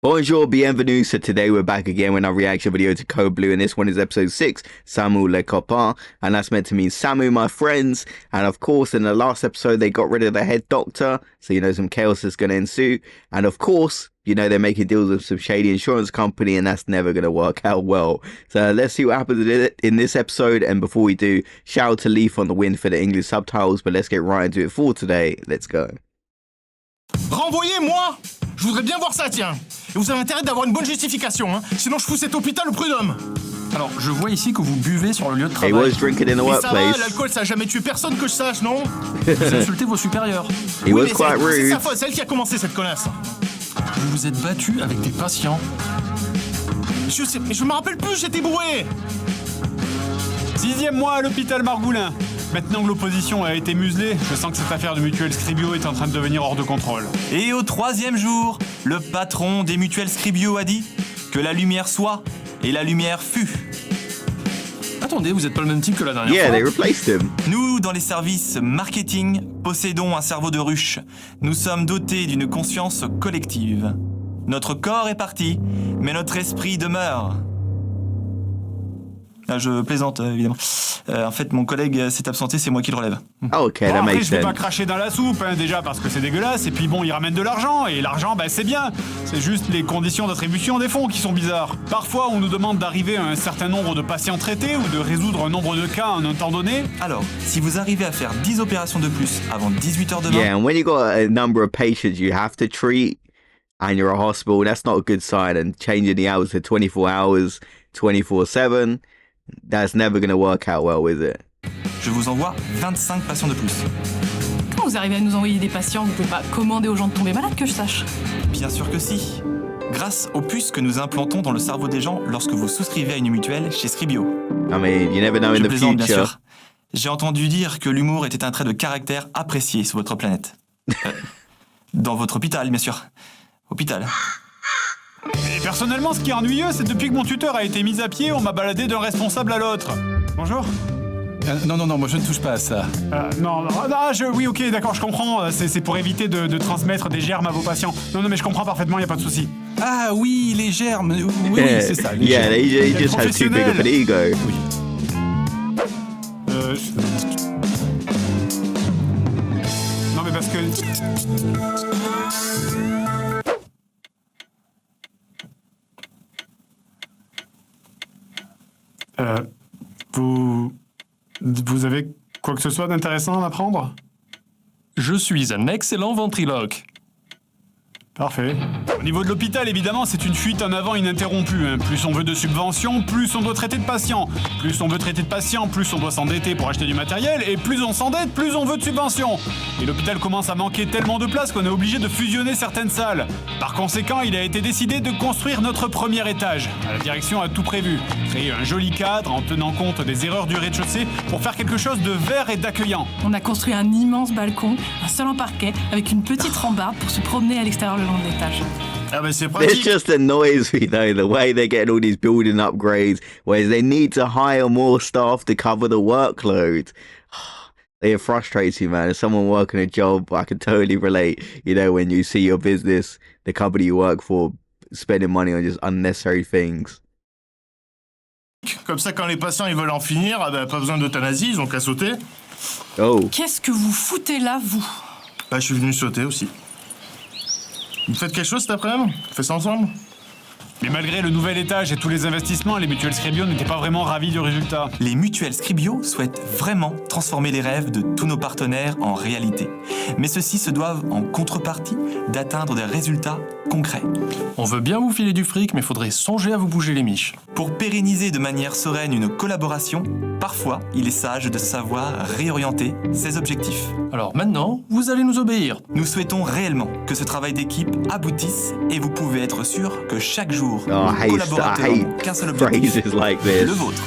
Bonjour, bienvenue. So today we're back again with our reaction video to Code Blue, and this one is episode 6, Samu les copains, and that's meant to mean Samu, my friends. And of course, in the last episode, they got rid of the head doctor, so some chaos is going to ensue. And of course, they're making deals with some shady insurance company, and that's never going to work out well. So let's see what happens in this episode. And before we do, shout out to Leaf on the win for the English subtitles, but let's get right into it for today. Let's go. Renvoyez-moi! Je voudrais bien voir ça, tiens. Et vous avez intérêt d'avoir une bonne justification, hein. Sinon je fous cet hôpital au prud'homme. Alors, je vois ici que vous buvez sur le lieu de He travail. was drinking in the Mais ça va, workplace. l'alcool ça a jamais tué personne que je sache, non? Vous insultez vos supérieurs. He was mais quite c'est rude. sa faute, c'est elle qui a commencé cette connasse. Vous vous êtes battu avec des patients. Je sais, mais je me rappelle plus, j'étais bourré. 6e mois à l'hôpital Margoulin. Maintenant que l'opposition a été muselée, je sens que cette affaire de Mutuelle Scribio est en train de devenir hors de contrôle. Et au 3e jour, le patron des mutuelles Scribio a dit que la lumière soit et la lumière fut. Attendez, vous êtes pas le même type que la dernière Yeah, fois. they replaced him. Nous, dans les services marketing, possédons un cerveau de ruche. Nous sommes dotés d'une conscience collective. Notre corps est parti, mais notre esprit demeure. Ah, je plaisante, évidemment. En fait, mon collègue s'est absenté, c'est moi qui le relève. Okay, Bon, that après, makes je vais pas sense. cracher dans la soupe, déjà parce que c'est dégueulasse, et puis bon, il ramène de l'argent, et l'argent, c'est bien. C'est juste les conditions d'attribution des fonds qui sont bizarres. Parfois, on nous demande d'arriver à un certain nombre de patients traités, ou de résoudre un nombre de cas en un temps donné. Alors, si vous arrivez à faire 10 opérations de plus avant 18h demain, Yeah, and when you got a number of patients you have to treat and you're a hospital, that's not a good sign. And changing the hours to 24 hours, 24/7, that's never going to work out well, is it? je vous envoie 25 patients de plus. Quand vous arrivez à nous envoyer des patients, vous pouvez pas commander aux gens de tomber malades, que je sache. Bien sûr que si. Grâce aux puces que nous implantons dans le cerveau des gens lorsque vous souscrivez à une mutuelle chez Scribio. I mean, you never know in Je the plaisante, bien future. sûr. J'ai entendu dire que l'humour était un trait de caractère apprécié sur votre planète. Dans votre hôpital, bien sûr. Hôpital. Et personnellement, ce qui est ennuyeux, c'est depuis que mon tuteur a été mis à pied, on m'a baladé d'un responsable à l'autre. Bonjour. Non, moi je ne touche pas à ça. Oui, ok, d'accord, je comprends. C'est pour éviter de transmettre des germes à vos patients. Non, mais je comprends parfaitement, y a pas de souci. Ah oui, les germes. Oui, c'est ça. Les Yeah, germes. he just has too big of an ego. Non, mais parce que... Vous avez quoi que ce soit d'intéressant à m'apprendre? Je suis un excellent ventriloque. Parfait. Au niveau de l'hôpital, évidemment, c'est une fuite en avant ininterrompue. Plus on veut de subventions, plus on doit traiter de patients. Plus on veut traiter de patients, plus on doit s'endetter pour acheter du matériel. Et plus on s'endette, plus on veut de subventions. Et l'hôpital commence à manquer tellement de place qu'on est obligé de fusionner certaines salles. Par conséquent, il a été décidé de construire notre premier étage. La direction a tout prévu. Créer un joli cadre en tenant compte des erreurs du rez-de-chaussée pour faire quelque chose de vert et d'accueillant. On a construit un immense balcon, un sol en parquet, avec une petite rambarde pour se promener à l'extérieur le long de l'étage. Ah bah c'est This pratique. just annoys me though, the way they're getting all these building upgrades, whereas they need to hire more staff to cover the workload. It frustrates you, man. As someone working a job, I can totally relate, when you see your business, the company you work for, spending money on just unnecessary things. Comme ça, quand les patients ils veulent en finir, pas besoin d'euthanasie, ils ont qu'à sauter. Oh. Qu'est-ce que vous foutez là, vous? Bah je suis venu sauter aussi. Vous faites quelque chose cet après-midi? On fait ça ensemble? Mais malgré le nouvel étage et tous les investissements, les mutuelles Scribio n'étaient pas vraiment ravis du résultat. Les mutuelles Scribio souhaitent vraiment transformer les rêves de tous nos partenaires en réalité. Mais ceux-ci se doivent, en contrepartie, d'atteindre des résultats concrets. On veut bien vous filer du fric, mais faudrait songer à vous bouger les miches. Pour pérenniser de manière sereine une collaboration, parfois, il est sage de savoir réorienter ses objectifs. Alors maintenant, vous allez nous obéir. Nous souhaitons réellement que ce travail d'équipe aboutisse et vous pouvez être sûr que chaque jour, Oh, nos I collaborateurs hate n'ont qu'un seul objectif, phrases like this. le vôtre.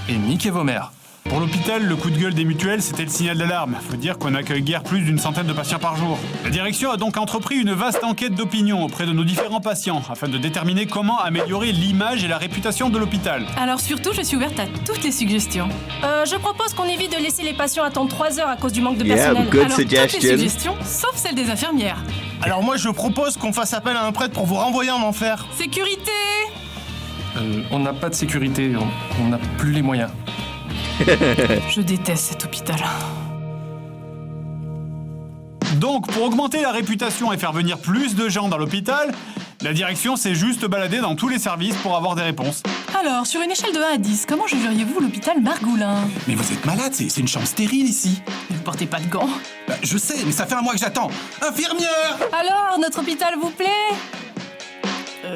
Et niquez vos mères. Pour l'hôpital, le coup de gueule des mutuelles, c'était le signal d'alarme. Faut dire qu'on accueille guère plus d'une centaine de patients par jour. La direction a donc entrepris une vaste enquête d'opinion auprès de nos différents patients, afin de déterminer comment améliorer l'image et la réputation de l'hôpital. Alors surtout, je suis ouverte à toutes les suggestions. Je propose qu'on évite de laisser les patients attendre 3 heures à cause du manque de Yeah, personnel. good Alors toutes les suggestion. suggestions, sauf celle des infirmières. Alors moi je propose qu'on fasse appel à un prêtre pour vous renvoyer en enfer. Sécurité! On n'a pas de sécurité, on n'a plus les moyens. Je déteste cet hôpital. Donc, pour augmenter la réputation et faire venir plus de gens dans l'hôpital, la direction s'est juste baladée dans tous les services pour avoir des réponses. Alors, sur une échelle de 1 à 10, comment jugeriez-vous l'hôpital Margoulin? Mais vous êtes malade, c'est une chambre stérile ici. Ne portez pas de gants. Bah, je sais, mais ça fait un mois que j'attends. Infirmière! Alors, notre hôpital vous plaît?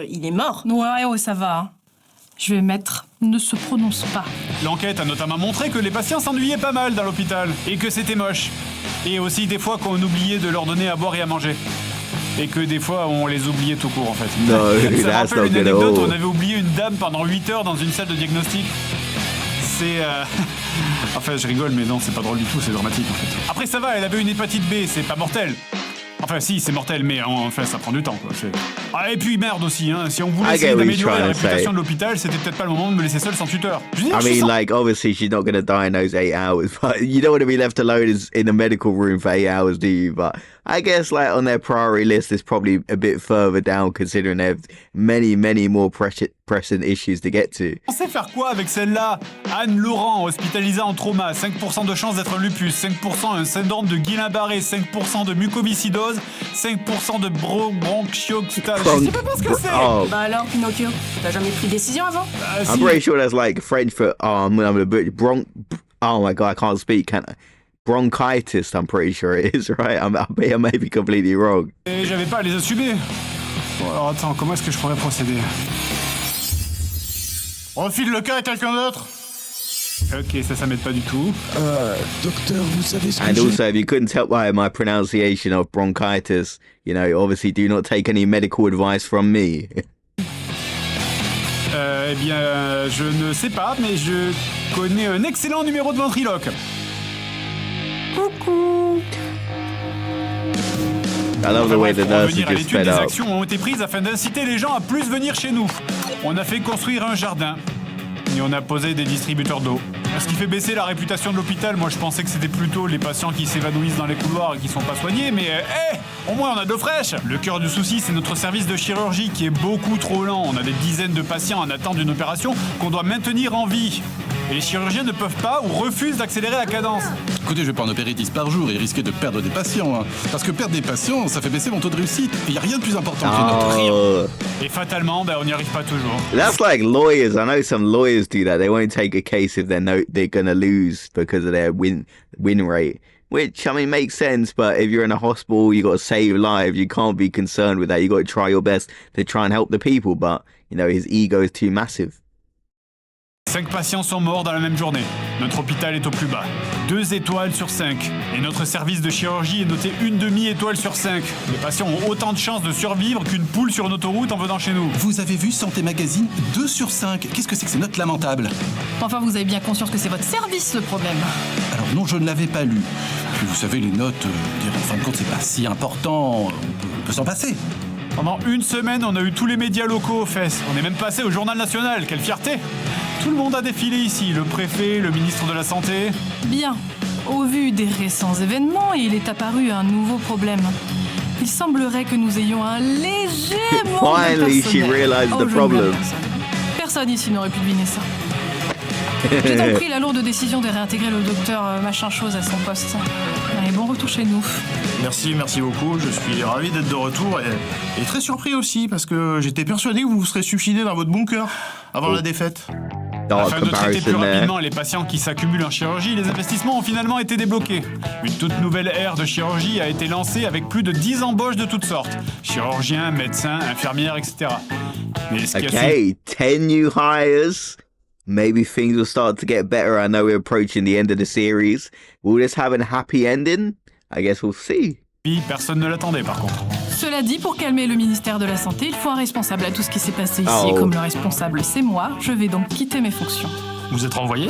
Il est mort. Ouais, oh, ça va. Hein. Je vais mettre « ne se prononce pas ». L'enquête a notamment montré que les patients s'ennuyaient pas mal dans l'hôpital et que c'était moche. Et aussi des fois qu'on oubliait de leur donner à boire et à manger. Et que des fois on les oubliait tout court en fait. No, Ça me that's rappelle not une good at anecdote où all. on avait oublié une dame pendant 8 heures dans une salle de diagnostic. C'est... Enfin je rigole mais non c'est pas drôle du tout, c'est dramatique en fait. Après ça va, elle avait une hépatite B, c'est pas mortel. Enfin si c'est mortel mais enfin ça prend du temps quoi. Ah et puis merde aussi hein, si on voulait I essayer get what you're d'améliorer la trying to say. réputation de l'hôpital, c'était peut-être pas le moment de me laisser seul sans tuteur. Je veux dire, I je mean, sens- like, obviously she's not going to die in those 8 hours, but you don't want to be left alone in a medical room for 8 hours, do you? But I guess, like, on their priority list, it's probably a bit further down considering they have many, many more pressing issues to get to. On sait faire quoi avec celle-là? Anne Laurent, hospitalisée en trauma, 5% de chance d'être un lupus, 5% un syndrome de Guillain-Barré, 5% de mucoviscidose, 5% de bronchioctase. Je sais pas ce que c'est! Oh, Bah alors, Pinocchio, t'as jamais pris de décision avant? I'm pretty sure that's like French for, oh, I'm a bit, oh my God, I can't speak, can I? Bronchitis, I'm pretty sure it is, right? I may be completely wrong. Et j'avais pas à les assumer. Bon, alors attends, comment est-ce que je pourrais procéder? On file le cas à quelqu'un d'autre. Ok, ça m'aide pas du tout. Docteur, vous savez ce que And j'ai? also, if you couldn't tell by my pronunciation of bronchitis, you know, obviously do not take any medical advice from me. Eh bien, je ne sais pas, mais je connais un excellent numéro de ventriloque. I love the way the Pour nurse revenir is à just l'étude, fed des up. actions ont été prises afin d'inciter les gens à plus venir chez nous. On a fait construire un jardin et on a posé des distributeurs d'eau. Ce qui fait baisser la réputation de l'hôpital, moi je pensais que c'était plutôt les patients qui s'évanouissent dans les couloirs et qui sont pas soignés, mais au moins on a de l'eau fraîche. Le cœur du souci, c'est notre service de chirurgie qui est beaucoup trop lent. On a des dizaines de patients en attente d'une opération qu'on doit maintenir en vie. Et les chirurgiens ne peuvent pas ou refusent d'accélérer la cadence. Écoutez, je vais pas en opérer 10 par jour et risquer de perdre des patients. Hein. Parce que perdre des patients, ça fait baisser mon taux de réussite. Et y a rien de plus important que notre rire. Oh, Et fatalement, on n'y arrive pas toujours. that's like lawyers. I know some lawyers do that. They won't take a case if they're gonna lose because of their win rate. Which, I mean, makes sense, but if you're in a hospital, you got to save lives. You can't be concerned with that. You got to try your best to try and help the people, but, you know, his ego is too massive. 5 patients sont morts dans la même journée. Notre hôpital est au plus bas. 2 étoiles sur 5. Et notre service de chirurgie est noté 1/2 étoile sur 5. Les patients ont autant de chances de survivre qu'une poule sur une autoroute en venant chez nous. Vous avez vu Santé Magazine 2 sur 5. Qu'est-ce que c'est que ces notes lamentables? Enfin, vous avez bien conscience que c'est votre service le problème. Alors non, je ne l'avais pas lu. Puis vous savez, les notes, en fin de compte, c'est pas si important. On peut s'en passer. Pendant 1 semaine, on a eu tous les médias locaux aux fesses. On est même passé au journal national. Quelle fierté! Tout le monde a défilé ici. Le préfet, le ministre de la Santé. Bien. Au vu des récents événements, il est apparu un nouveau problème. Il semblerait que nous ayons un léger manque de Finally, she personnel. realized Oh, the je ne problem. blâme personne. Personne ici n'aurait pu deviner ça. J'ai donc pris la lourde décision de réintégrer le docteur machin chose à son poste. Allez, bon retour chez nous. Merci beaucoup. Je suis ravi d'être de retour et très surpris aussi parce que j'étais persuadé que vous vous serez suicidé dans votre bunker avant la défaite. Dark Afin de traiter plus comparison there. rapidement les patients qui s'accumulent en chirurgie, les investissements ont finalement été débloqués. Une toute nouvelle ère de chirurgie a été lancée avec plus de 10 embauches de toutes sortes. Chirurgiens, médecins, infirmières, etc. Mais ce qui a su- Okay, 10 new hires. Maybe things will start to get better. I know we're approaching the end of the series. Will this have a happy ending? I guess we'll see. personne ne l'attendait par contre. Cela dit, pour calmer le ministère de la Santé, il faut un responsable à tout ce qui s'est passé ici. Oh. Et comme le responsable, c'est moi, je vais donc quitter mes fonctions. Vous êtes renvoyé?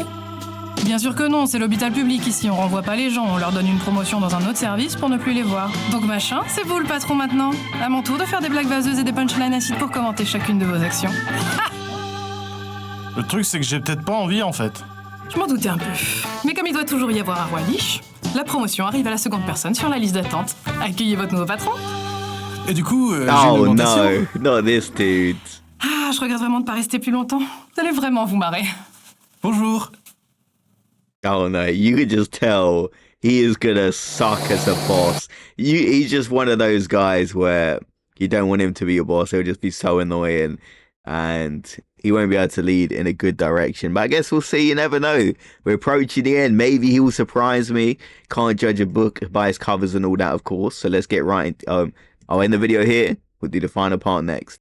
Bien sûr que non, c'est l'hôpital public ici, on renvoie pas les gens, on leur donne une promotion dans un autre service pour ne plus les voir. Donc machin, c'est vous le patron maintenant. À mon tour de faire des blagues vaseuses et des punchlines acides pour commenter chacune de vos actions. Le truc, c'est que j'ai peut-être pas envie en fait. Je m'en doutais un peu. Mais comme il doit toujours y avoir un roi liche, la promotion arrive à la seconde personne sur la liste d'attente. Accueillez votre nouveau patron. Et du coup, j'ai une Oh augmentation. no, not this dude. Ah, je regrette vraiment de pas rester plus longtemps. Vous allez vraiment vous marrer. Bonjour. Oh no, you could just tell he is gonna suck as a boss. He's just one of those guys where you don't want him to be your boss. He'll just be so annoying and he won't be able to lead in a good direction. But I guess we'll see. You never know. We're approaching the end. Maybe he will surprise me. Can't judge a book by its covers and all that, of course. So let's get right. I'll end the video here. We'll do the final part next.